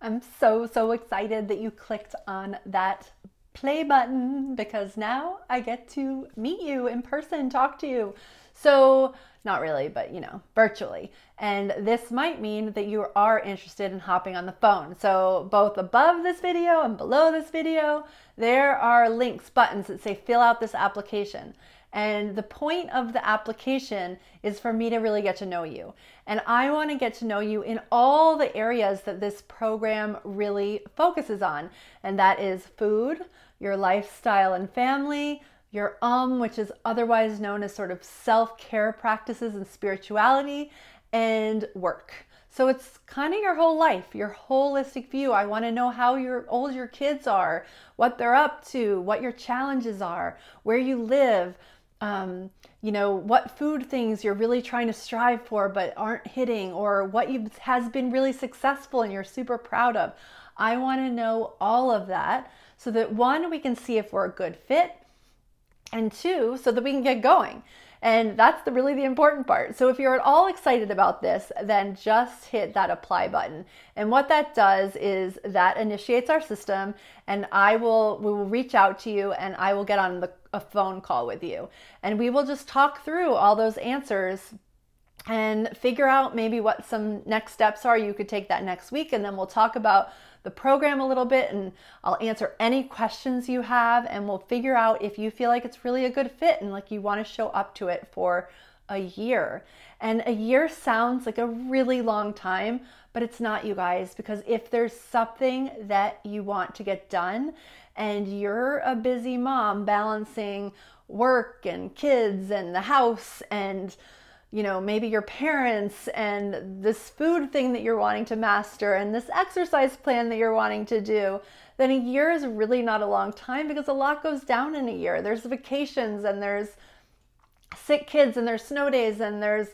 I'm so excited that you clicked on that play button because now I get to meet you in person, talk to you. So, not really, but virtually. And this might mean that you are interested in hopping on the phone. So, both above this video and below this video, there are links, buttons that say fill out this application. And the point of the application is for me to really get to know you. And I want to get to know you in all the areas that this program really focuses on. And that is food, your lifestyle and family, your which is otherwise known as sort of self-care practices and spirituality, and work. So it's kind of your whole life, your holistic view. I want to know how old your kids are, what they're up to, what your challenges are, where you live, what food things you're really trying to strive for but aren't hitting, or what has been really successful and you're super proud of. I want to know all of that so that one, we can see if we're a good fit, and two, so that we can get going. And that's really the important part. So if you're at all excited about this, then just hit that apply button. And what that does is that initiates our system, and we will reach out to you, and I will get on a phone call with you. And we will just talk through all those answers and figure out maybe what some next steps are. You could take that next week, and then we'll talk about the program a little bit, and I'll answer any questions you have, and we'll figure out if you feel like it's really a good fit and like you want to show up to it for a year. And a year sounds like a really long time, but it's not, you guys, because if there's something that you want to get done and you're a busy mom balancing work and kids and the house and maybe your parents and this food thing that you're wanting to master and this exercise plan that you're wanting to do, then a year is really not a long time, because a lot goes down in a year. There's vacations, and there's sick kids, and there's snow days, and there's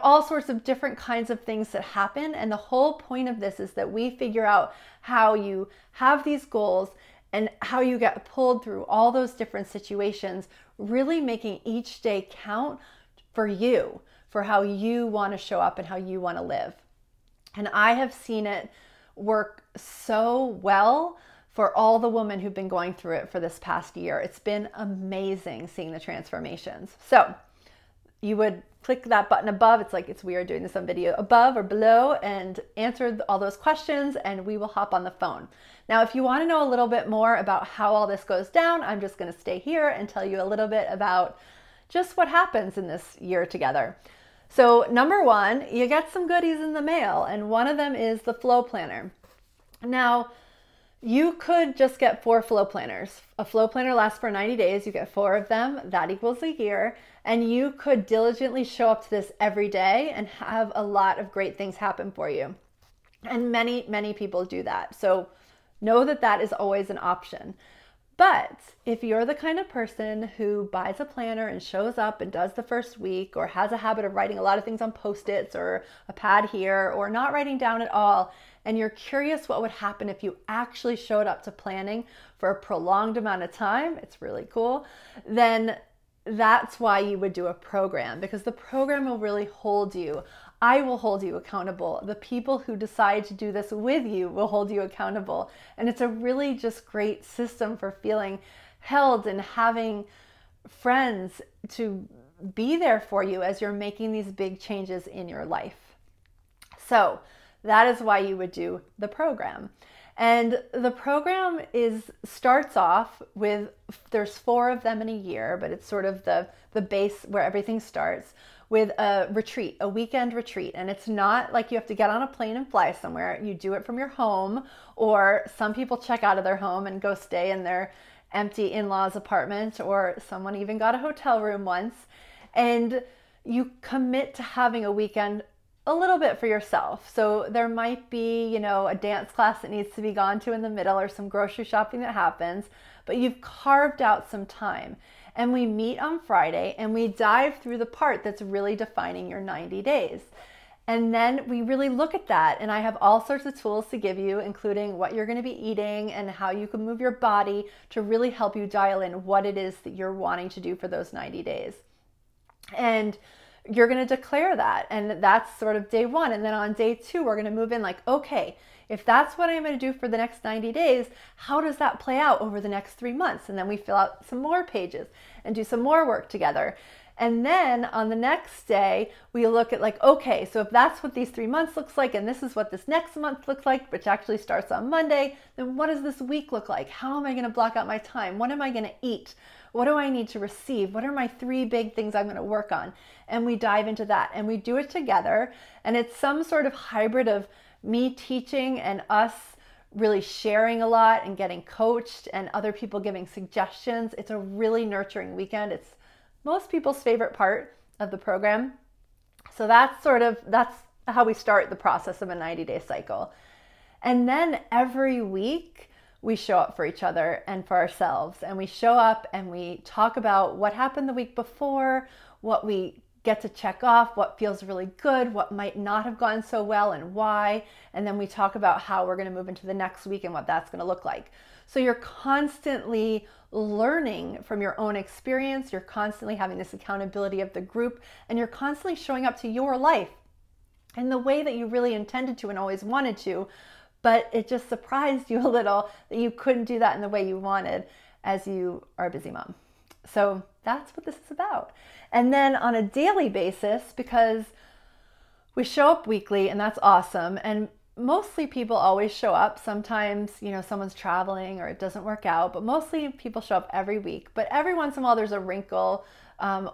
all sorts of different kinds of things that happen. And the whole point of this is that we figure out how you have these goals and how you get pulled through all those different situations, really making each day count for you, for how you want to show up and how you want to live. And I have seen it work so well for all the women who've been going through it for this past year. It's been amazing seeing the transformations. So you would click that button above. It's weird doing this on video, above or below, and answer all those questions, and we will hop on the phone. Now, if you want to know a little bit more about how all this goes down, I'm just going to stay here and tell you a little bit about just what happens in this year together. So number one, you get some goodies in the mail, and one of them is the flow planner. Now, you could just get 4 flow planners. A flow planner lasts for 90 days. You get 4 of them. That equals a year. And you could diligently show up to this every day and have a lot of great things happen for you. And many people do that. So know that that is always an option. But if you're the kind of person who buys a planner and shows up and does the first week, or has a habit of writing a lot of things on Post-its or a pad here, or not writing down at all, and you're curious what would happen if you actually showed up to planning for a prolonged amount of time, it's really cool, then that's why you would do a program, because the program will really hold you. I will hold you accountable. The people who decide to do this with you will hold you accountable. And it's a really just great system for feeling held and having friends to be there for you as you're making these big changes in your life. So that is why you would do the program. And the program starts off with, there's 4 of them in a year, but it's sort of the base where everything starts, with a retreat, a weekend retreat. And it's not like you have to get on a plane and fly somewhere. You do it from your home, or some people check out of their home and go stay in their empty in-laws apartment, or someone even got a hotel room once. And you commit to having a weekend a little bit for yourself. So there might be, a dance class that needs to be gone to in the middle, or some grocery shopping that happens, but you've carved out some time. And we meet on Friday and we dive through the part that's really defining your 90 days. And then we really look at that, and I have all sorts of tools to give you, including what you're going to be eating and how you can move your body to really help you dial in what it is that you're wanting to do for those 90 days. And you're going to declare that. And that's sort of day one. And then on day two, we're going to move in like, okay, if that's what I'm going to do for the next 90 days, how does that play out over the next 3 months? And then we fill out some more pages and do some more work together. And then on the next day, we look at like, okay, so if that's what these 3 months looks like, and this is what this next month looks like, which actually starts on Monday, then what does this week look like? How am I going to block out my time? What am I going to eat? What do I need to receive? What are my 3 big things I'm going to work on? And we dive into that and we do it together. And it's some sort of hybrid of me teaching and us really sharing a lot and getting coached and other people giving suggestions. It's a really nurturing weekend. It's most people's favorite part of the program. So that's how we start the process of a 90-day cycle. And then every week we show up for each other and for ourselves, and we show up and we talk about what happened the week before, what we get to check off, what feels really good, what might not have gone so well and why. And then we talk about how we're going to move into the next week and what that's going to look like. So you're constantly learning from your own experience. You're constantly having this accountability of the group, and you're constantly showing up to your life in the way that you really intended to and always wanted to, but it just surprised you a little that you couldn't do that in the way you wanted as you are a busy mom. So that's what this is about. And then on a daily basis, because we show up weekly and that's awesome. And mostly people always show up. Sometimes, someone's traveling or it doesn't work out, but mostly people show up every week. But every once in a while there's a wrinkle,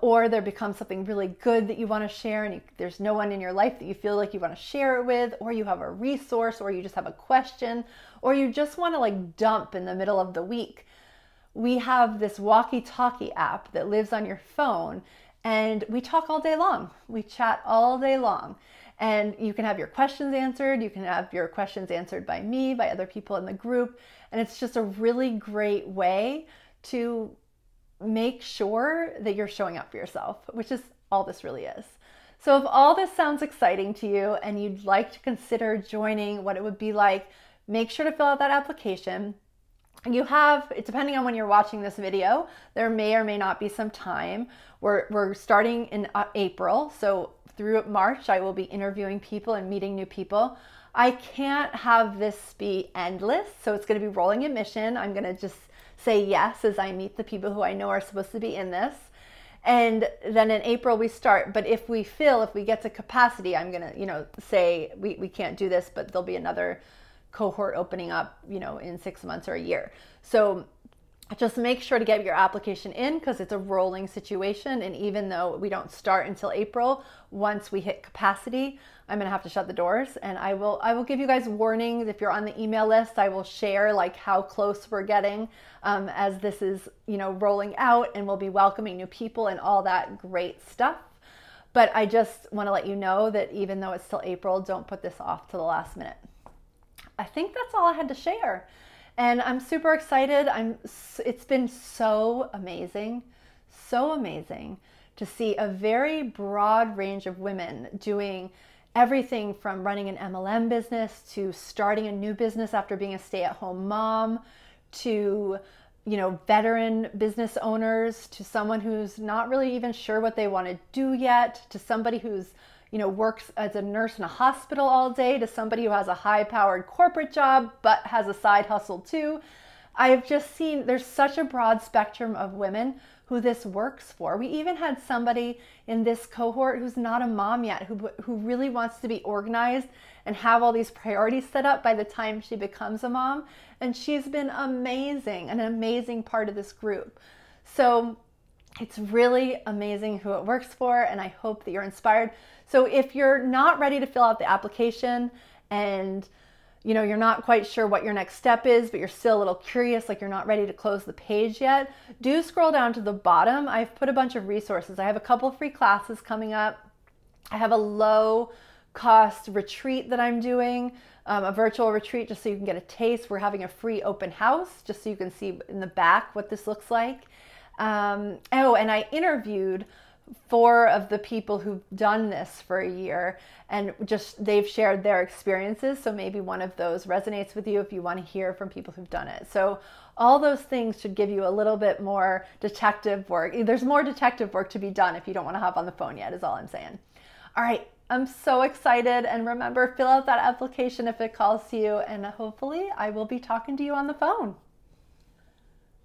or there becomes something really good that you want to share and there's no one in your life that you feel like you want to share it with, or you have a resource, or you just have a question, or you just want to like dump in the middle of the week. We have this walkie-talkie app that lives on your phone, and we talk all day long. We chat all day long. And you can have your questions answered. You can have your questions answered by me, by other people in the group. And it's just a really great way to make sure that you're showing up for yourself, which is all this really is. So if all this sounds exciting to you and you'd like to consider joining, what it would be like, make sure to fill out that application. You have, depending on when you're watching this video, there may or may not be some time. We're starting in April, so through March, I will be interviewing people and meeting new people. I can't have this be endless, so it's going to be rolling admission. I'm going to just say yes as I meet the people who I know are supposed to be in this. And then in April we start, but if we get to capacity, I'm going to, say we can't do this, but there'll be another cohort opening up, in 6 months or a year. So just make sure to get your application in, because it's a rolling situation. And even though we don't start until April, once we hit capacity, I'm going to have to shut the doors. And I will give you guys warnings. If you're on the email list, I will share like how close we're getting as this is, rolling out, and we'll be welcoming new people and all that great stuff. But I just want to let you know that even though it's still April, don't put this off to the last minute. I think that's all I had to share. And I'm super excited. It's been so amazing to see a very broad range of women doing everything from running an MLM business to starting a new business after being a stay-at-home mom to, veteran business owners, to someone who's not really even sure what they want to do yet, to somebody who's works as a nurse in a hospital all day, to somebody who has a high-powered corporate job but has a side hustle too. I've just seen there's such a broad spectrum of women who this works for. We even had somebody in this cohort who's not a mom yet, who really wants to be organized and have all these priorities set up by the time she becomes a mom. And she's been amazing, an amazing part of this group. So it's really amazing who it works for, and I hope that you're inspired. So if you're not ready to fill out the application and you're not quite sure what your next step is, but you're still a little curious, like you're not ready to close the page yet, do scroll down to the bottom. I've put a bunch of resources. I have a couple free classes coming up. I have a low cost retreat that I'm doing, a virtual retreat, just so you can get a taste. We're having a free open house just so you can see in the back what this looks like. And I interviewed 4 of the people who've done this for a year, and just they've shared their experiences. So maybe one of those resonates with you if you want to hear from people who've done it. So all those things should give you a little bit more detective work. There's more detective work to be done if you don't want to hop on the phone yet, is all I'm saying. All right, I'm so excited. And remember, fill out that application if it calls to you, and hopefully I will be talking to you on the phone.